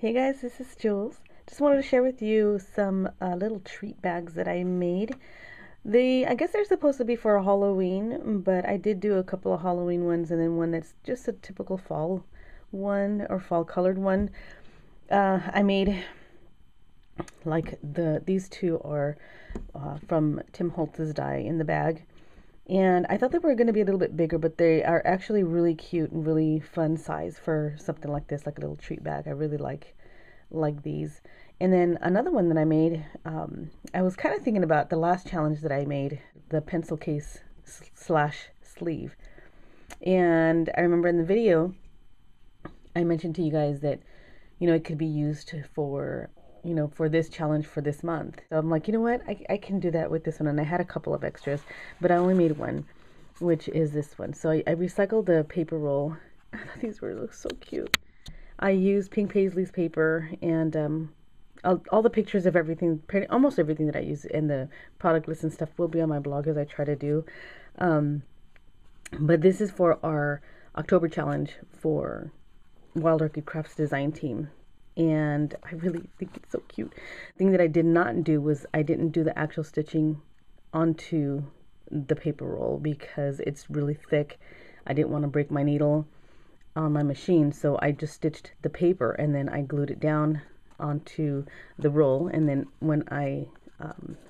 Hey guys, this is Jules. Just wanted to share with you some little treat bags that I made. I guess they're supposed to be for Halloween, but I did do a couple of Halloween ones and then one that's just a typical fall one or fall colored one. I made these two are from Tim Holtz's dye in the bag. And I thought they were going to be a little bit bigger, but they are actually really cute and really fun size for something like this, like a little treat bag. I really like these. And then another one that I made, I was kind of thinking about the last challenge that I made, the pencil case slash sleeve. And I remember in the video, I mentioned to you guys that, it could be used for, for this challenge for this month. So I'm like, you know what, I can do that with this one. And I had a couple of extras, but I only made one, which is this one. So I recycled the paper roll. I thought these were look so cute. I used pink Paisley's paper and all the pictures of everything, almost everything that I use and the product list and stuff will be on my blog as I try to do. But this is for our October challenge for Wild Orchid Crafts design team. And I really think it's so cute. The thing that I did not do was I didn't do the actual stitching onto the paper roll because it's really thick. I didn't want to break my needle on my machine, so I just stitched the paper and then I glued it down onto the roll, and then when I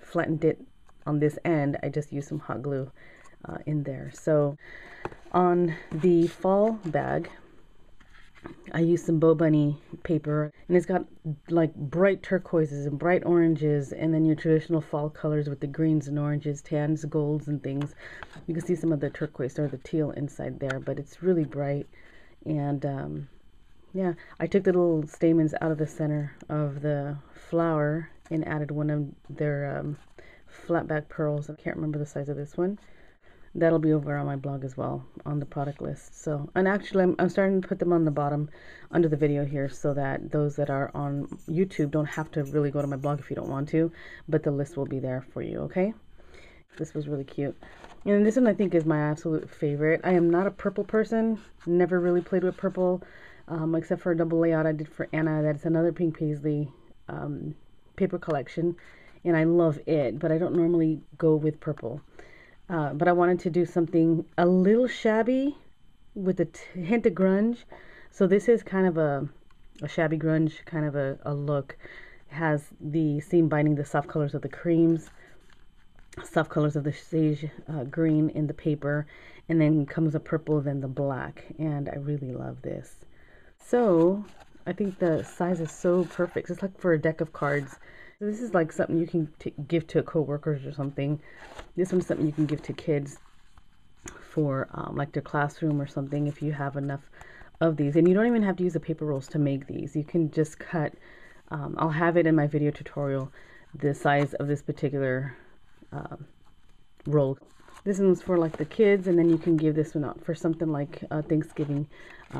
flattened it on this end, I just used some hot glue in there. So on the fall bag, I used some Bow Bunny paper, and it's got like bright turquoises and bright oranges, and then your traditional fall colors with the greens and oranges, tans, golds, and things. You can see some of the turquoise or the teal inside there, but it's really bright. And yeah, I took the little stamens out of the center of the flower and added one of their flat back pearls. I can't remember the size of this one. That'll be over on my blog as well on the product list. So, and actually I'm starting to put them on the bottom under the video here so that those that are on YouTube don't have to really go to my blog if you don't want to, but the list will be there for you, okay? This was really cute. And this one I think is my absolute favorite. I am not a purple person, never really played with purple, except for a double layout I did for Anna. That's another pink paisley paper collection, and I love it, but I don't normally go with purple. But I wanted to do something a little shabby with a hint of grunge. So this is kind of a shabby grunge kind of a look. It has the seam binding, the soft colors of the creams, soft colors of the sage green in the paper, and then comes the purple, then the black, and I really love this. So I think the size is so perfect. It's like for a deck of cards. This is like something you can give to coworkers or something. This one's something you can give to kids for like their classroom or something if you have enough of these. And you don't even have to use the paper rolls to make these. You can just cut, I'll have it in my video tutorial, the size of this particular roll. This one's for like the kids, and then you can give this one out for something like Thanksgiving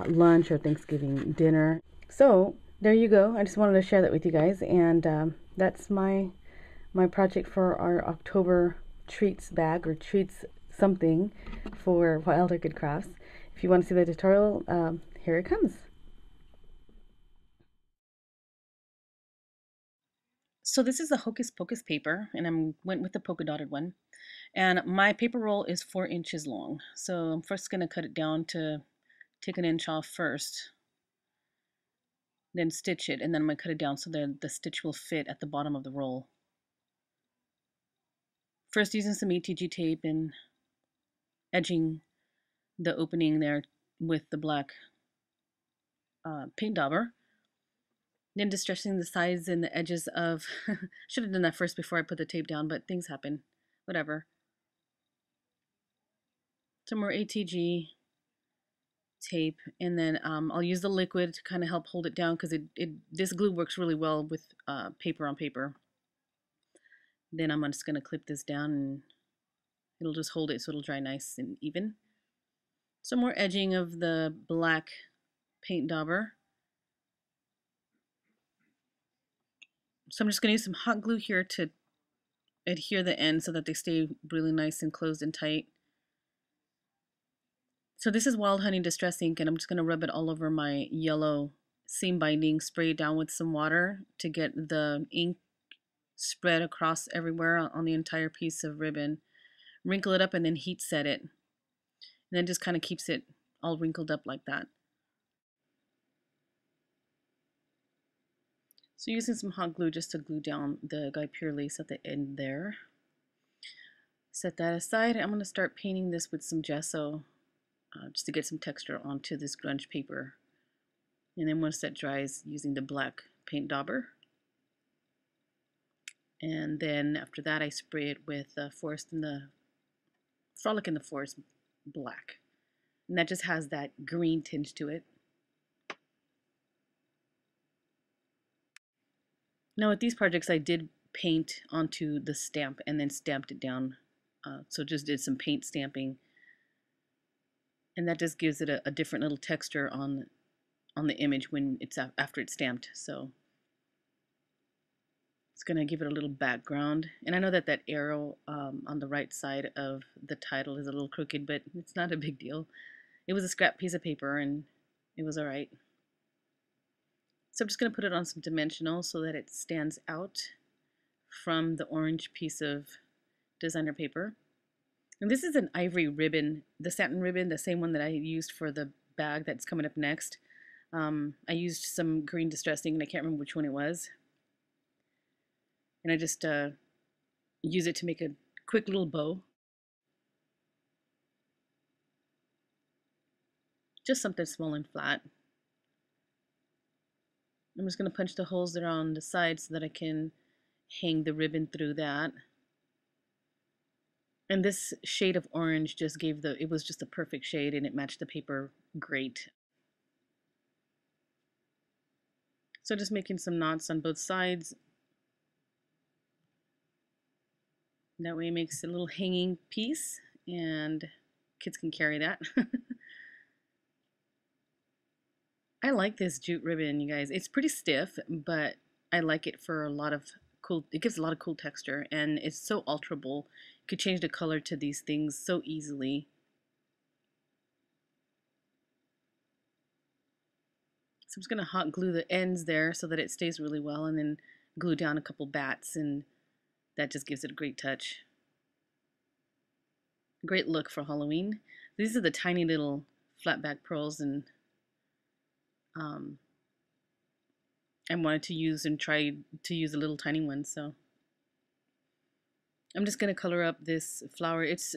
lunch or Thanksgiving dinner. So there you go. I just wanted to share that with you guys, and that's my project for our October treats bag or treats something for Wild Orchid Crafts. If you want to see the tutorial, here it comes. So this is a Hocus Pocus paper, and I went with the polka dotted one. And my paper roll is 4 inches long. So I'm first going to cut it down to take an inch off first, then stitch it, and then I'm going to cut it down so that the stitch will fit at the bottom of the roll. First using some ETG tape and edging the opening there with the black paint dauber. Then distressing the sides and the edges of, should have done that first before I put the tape down, but things happen, whatever. Some more ATG tape, and then I'll use the liquid to kind of help hold it down because this glue works really well with paper on paper. Then I'm just going to clip this down and it'll just hold it so it'll dry nice and even. Some more edging of the black paint dauber. So I'm just going to use some hot glue here to adhere the ends so that they stay really nice and closed and tight. So this is Wild Honey Distress ink, and I'm just going to rub it all over my yellow seam binding, spray it down with some water to get the ink spread across everywhere on the entire piece of ribbon. Wrinkle it up and then heat set it. And then just kind of keeps it all wrinkled up like that. So using some hot glue just to glue down the Guipure lace at the end there. Set that aside. I'm going to start painting this with some gesso just to get some texture onto this grunge paper. And then once that dries, using the black paint dauber. And then after that, I spray it with Frolic in the Forest black. And that just has that green tinge to it. Now with these projects, I did paint onto the stamp and then stamped it down. So just did some paint stamping. And that just gives it a different little texture on the image when it's after it's stamped. So it's going to give it a little background. And I know that that arrow on the right side of the title is a little crooked, but it's not a big deal. It was a scrap piece of paper and it was all right. So I'm just going to put it on some dimensional so that it stands out from the orange piece of designer paper. And this is an Ivory ribbon, the satin ribbon, the same one that I used for the bag that's coming up next. I used some green distressing and I can't remember which one it was. And I just use it to make a quick little bow. Just something small and flat. I'm just going to punch the holes there on the side so that I can hang the ribbon through that. And this shade of orange just gave it was just a perfect shade and it matched the paper great. So just making some knots on both sides. That way it makes a little hanging piece and kids can carry that. I like this jute ribbon, you guys. It's pretty stiff, but I like it for a lot of cool, it gives a lot of cool texture and it's so alterable. You could change the color to these things so easily. So I'm just going to hot glue the ends there so that it stays really well and then glue down a couple bats and that just gives it a great touch. Great look for Halloween. These are the tiny little flat back pearls and I wanted to use and try to use a little tiny one, so I'm just going to color up this flower. It's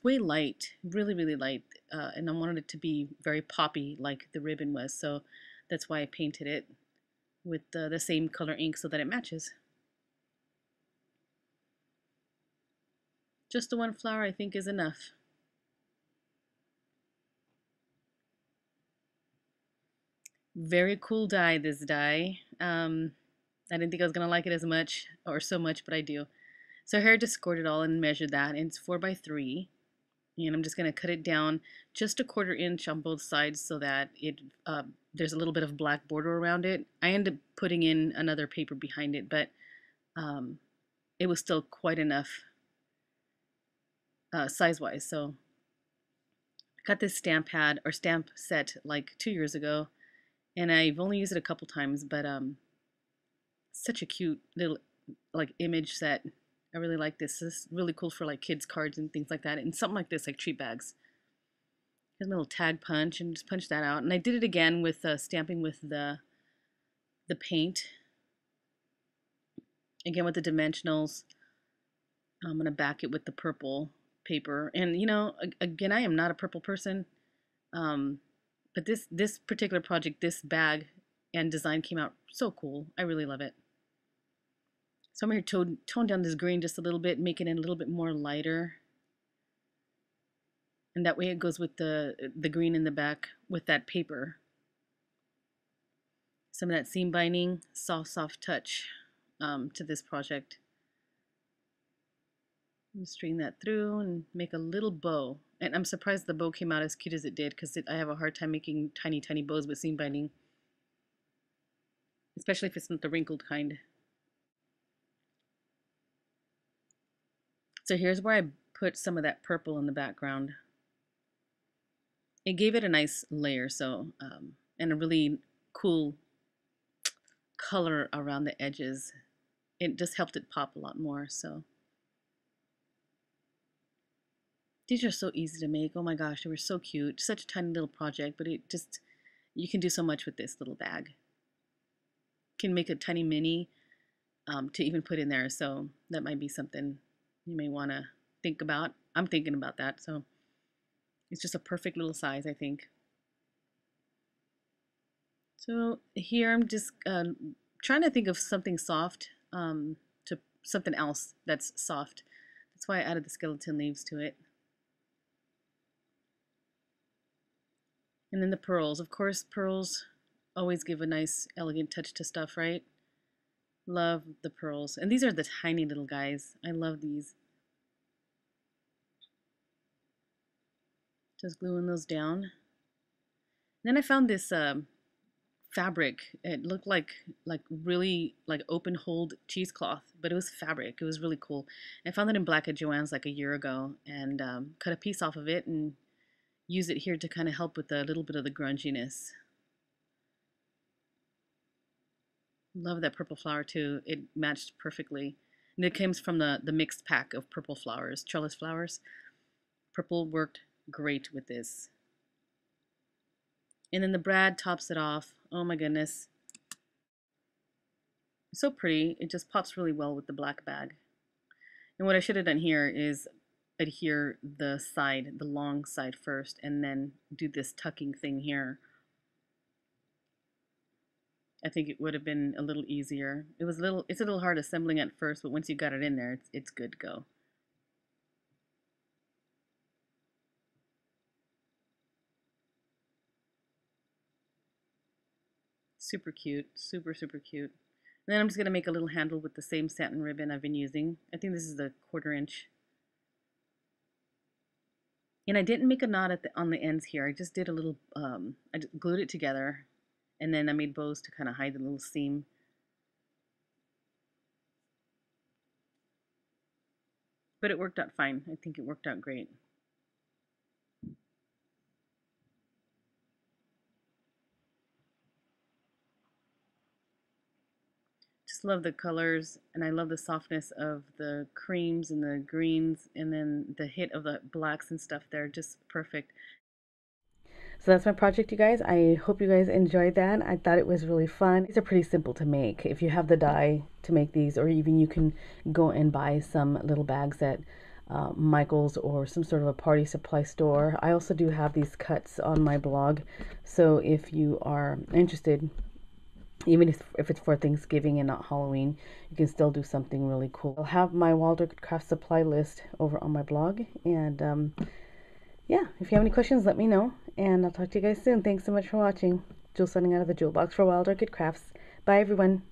way light, really light, and I wanted it to be very poppy like the ribbon was, so that's why I painted it with the same color ink so that it matches. Just the one flower I think is enough. Very cool die, this die. I didn't think I was going to like it as much or so much, but I do. So here I just scored it all and measured that, and it's 4 by 3. And I'm just going to cut it down just a 1/4 inch on both sides so that there's a little bit of black border around it. I ended up putting in another paper behind it, but it was still quite enough size-wise. So I got this stamp pad or stamp set like 2 years ago, and I've only used it a couple times, but such a cute little like image set. I really like this. This is really cool for like kids' cards and things like that, and something like this, like treat bags. Here's my little tag punch, and just punch that out. And I did it again with stamping with the paint. Again with the dimensionals. I'm gonna back it with the purple paper, and you know, again, I am not a purple person, but this particular project, this bag and design came out so cool. I really love it. So I'm here to tone down this green just a little bit, making it a little bit more lighter. And that way it goes with the green in the back with that paper. Some of that seam binding, soft touch to this project. String that through and make a little bow. And I'm surprised the bow came out as cute as it did because I have a hard time making tiny bows with seam binding. Especially if it's not the wrinkled kind. So here's where I put some of that purple in the background. It gave it a nice layer, so and a really cool color around the edges. It just helped it pop a lot more. So these are so easy to make. Oh my gosh, they were so cute. Such a tiny little project, but it just, you can do so much with this little bag. You can make a tiny mini to even put in there. So that might be something you may want to think about. I'm thinking about that. So it's just a perfect little size, I think. So here I'm just trying to think of something soft, to something else that's soft. That's why I added the skeleton leaves to it. And then the pearls. Of course, pearls always give a nice, elegant touch to stuff, right? Love the pearls. And these are the tiny little guys. I love these. Just gluing those down. Then I found this fabric. It looked like really like open hold cheesecloth, but it was fabric. It was really cool. I found it in black at Joann's like a year ago, and cut a piece off of it and use it here to kind of help with a little bit of the grunginess. Love that purple flower too. It matched perfectly. And it comes from the mixed pack of purple flowers, trellis flowers. Purple worked great with this. And then the brad tops it off. Oh my goodness. So pretty. It just pops really well with the black bag. And what I should have done here is adhere the side, the long side first, and then do this tucking thing here. I think it would have been a little easier. It's a little hard assembling at first, but once you got it in there, it's good to go. Super cute, super, super cute. And then I'm just gonna make a little handle with the same satin ribbon I've been using. I think this is the 1/4 inch. And I didn't make a knot on the ends here. I just did a little, I just glued it together, and then I made bows to kind of hide the little seam. But it worked out fine. I think it worked out great. Just love the colors, and I love the softness of the creams and the greens, and then the hit of the blacks and stuff there. Just perfect. So that's my project, you guys. I hope you guys enjoyed that. I thought it was really fun. These are pretty simple to make. If you have the die to make these, or even you can go and buy some little bags at Michael's or some sort of a party supply store. I also do have these cuts on my blog. So if you are interested, even if it's for Thanksgiving and not Halloween, you can still do something really cool. I'll have my Wild Orchid Crafts supply list over on my blog. And yeah, if you have any questions, let me know. And I'll talk to you guys soon. Thanks so much for watching. Jule signing out of the Jule box for Wild Orchid Crafts. Bye, everyone.